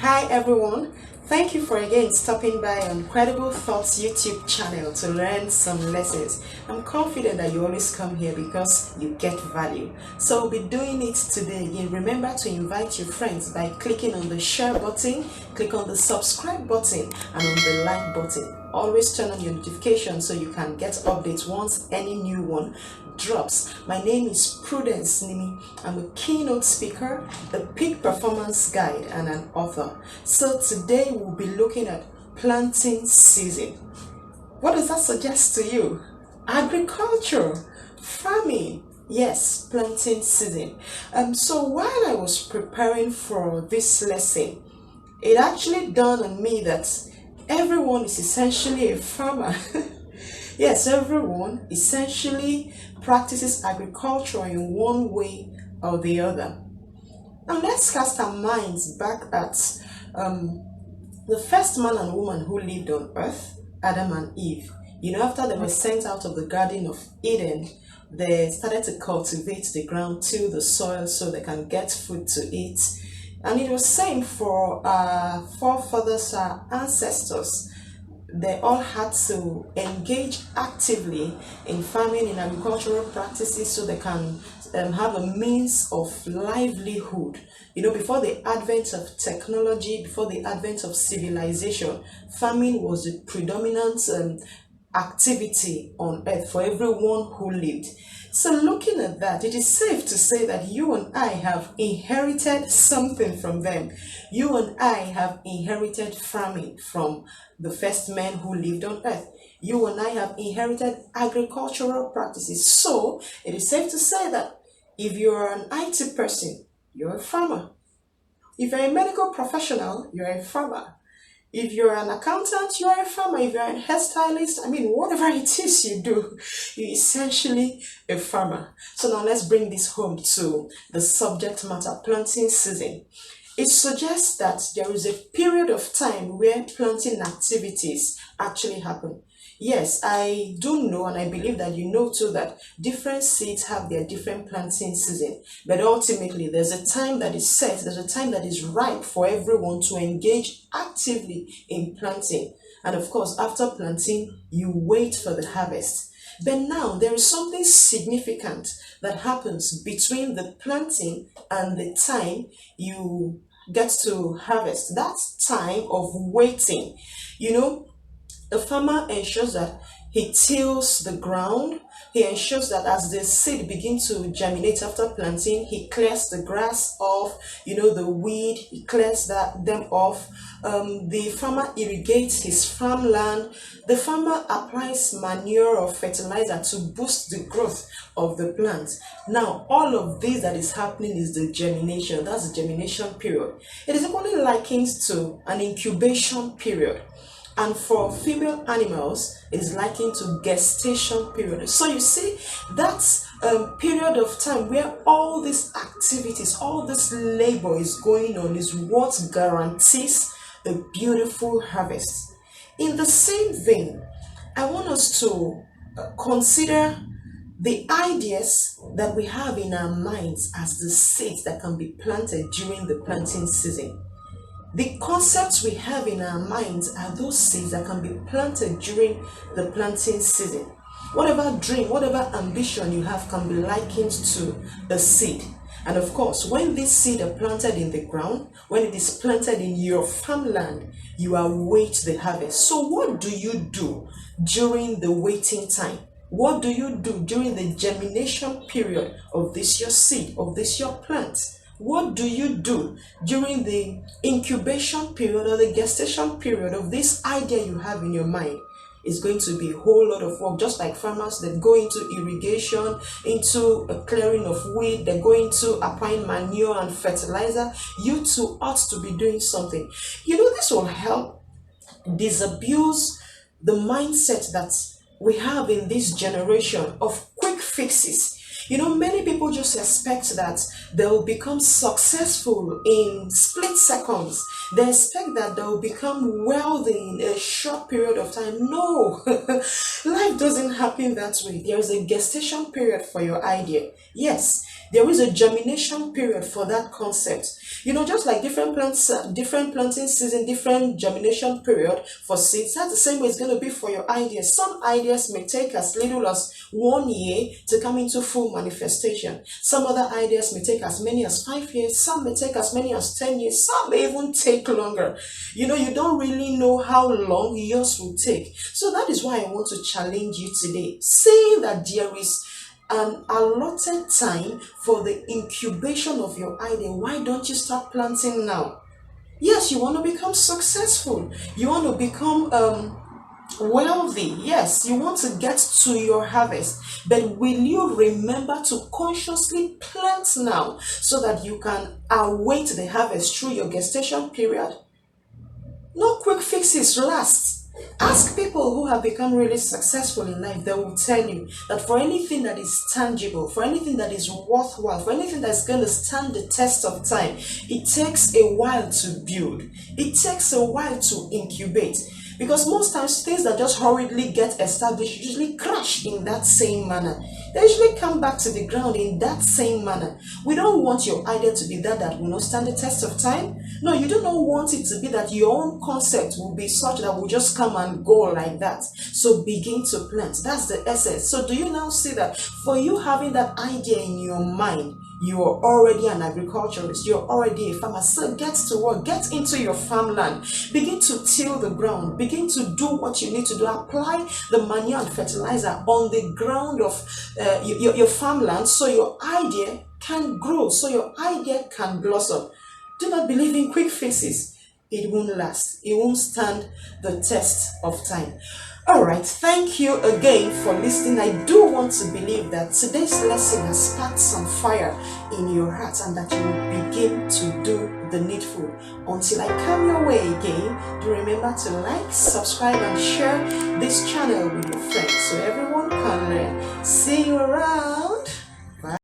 Hi everyone, thank you for again stopping by on Credible Thoughts YouTube channel to learn some lessons. I'm confident that you always come here because you get value. So we'll be doing it today again. Remember to invite your friends by clicking on the share button, click on the subscribe button and on the like button. Always turn on your notifications so you can get updates once any new one drops. My name is Prudence Nimi. I'm a keynote speaker, a peak performance guide, and an author. So today we'll be looking at planting season. What does that suggest to you? Agriculture, farming. Yes, planting season. So while I was preparing for this lesson, it actually dawned on me that everyone is essentially a farmer. Yes, everyone essentially practices agriculture in one way or the other. Now let's cast our minds back at the first man and woman who lived on earth, Adam and Eve. After they were sent out of the Garden of Eden, they started to cultivate the ground, till the soil so they can get food to eat. And it was same for our forefathers, our ancestors. They all had to engage actively in farming, in agricultural practices so they can have a means of livelihood. Before the advent of technology, before the advent of civilization, farming was the predominant activity on earth for everyone who lived. So looking at that, it is safe to say that you and I have inherited something from them. You and I have inherited farming from the first men who lived on earth. You and I have inherited agricultural practices. So it is safe to say that if you're an IT person, you're a farmer. If you're a medical professional, you're a farmer. If you're an accountant, you're a farmer. If you're a hairstylist, whatever it is you do, you're essentially a farmer. So now let's bring this home to the subject matter, planting season. It suggests that there is a period of time where planting activities actually happen. Yes, I do know, and I believe that you know too, that different seeds have their different planting season. But ultimately, there's a time that is set, there's a time that is ripe for everyone to engage actively in planting. And of course, after planting, you wait for the harvest. But now, there is something significant that happens between the planting and the time you get to harvest. That time of waiting. The farmer ensures that he tills the ground. He ensures that as the seed begins to germinate after planting, he clears the grass off, the weed, he clears them off. The farmer irrigates his farmland. The farmer applies manure or fertilizer to boost the growth of the plant. Now, all of this that is happening is the germination. That's the germination period. It is equally likened to an incubation period. And for female animals, it is likened to gestation period. So you see, that's a period of time where all these activities, all this labor is going on is what guarantees a beautiful harvest. In the same vein, I want us to consider the ideas that we have in our minds as the seeds that can be planted during the planting season. The concepts we have in our minds are those seeds that can be planted during the planting season. Whatever dream, whatever ambition you have can be likened to a seed. And of course, when these seeds are planted in the ground, when it is planted in your farmland, you await the harvest. So what do you do during the waiting time? What do you do during the germination period of this your seed, of this your plant? What do you do during the incubation period or the gestation period of this idea you have in your mind? It's going to be a whole lot of work, just like farmers that go into irrigation, into a clearing of weed, they go into applying manure and fertilizer. You too ought to be doing something. This will help disabuse the mindset that we have in this generation of quick fixes. Many people just expect that they'll become successful in split seconds. They expect that they'll become wealthy in a short period of time. No, life doesn't happen that way. There is a gestation period for your idea. Yes, There is a germination period for that concept. Just like different plants, different planting season, different germination period for seeds, that's the same way it's going to be for your ideas. Some ideas may take as little as 1 year to come into full manifestation. Some other ideas may take as many as 5 years. Some may take as many as 10 years. Some may even take longer. You don't really know how long yours will take. So that is why I want to challenge you today, saying that there is an allotted time for the incubation of your idea. Why don't you start planting now? Yes, you want to become successful. You want to become wealthy. Yes, you want to get to your harvest. But will you remember to consciously plant now so that you can await the harvest through your gestation period? No quick fixes last. Ask people who have become really successful in life. They will tell you that for anything that is tangible, for anything that is worthwhile, for anything that's going to stand the test of time, it takes a while to build. It takes a while to incubate. Because most times things that just hurriedly get established usually crash in that same manner. They usually come back to the ground in that same manner. We don't want your idea to be that will not stand the test of time. No, you do not want it to be that your own concept will be such that will just come and go like that. So begin to plant. That's the essence. So do you now see that for you having that idea in your mind, you are already an agriculturist, you're already a farmer. So get to work, get into your farmland, begin to till the ground, begin to do what you need to do, apply the manure and fertilizer on the ground of your farmland so your idea can grow, so your idea can blossom. Do not believe in quick fixes. It won't last. It won't stand the test of time. Alright, thank you again for listening. I do want to believe that today's lesson has sparked some fire in your heart and that you will begin to do the needful. Until I come your way again, do remember to like, subscribe and share this channel with your friends so everyone can learn. See you around.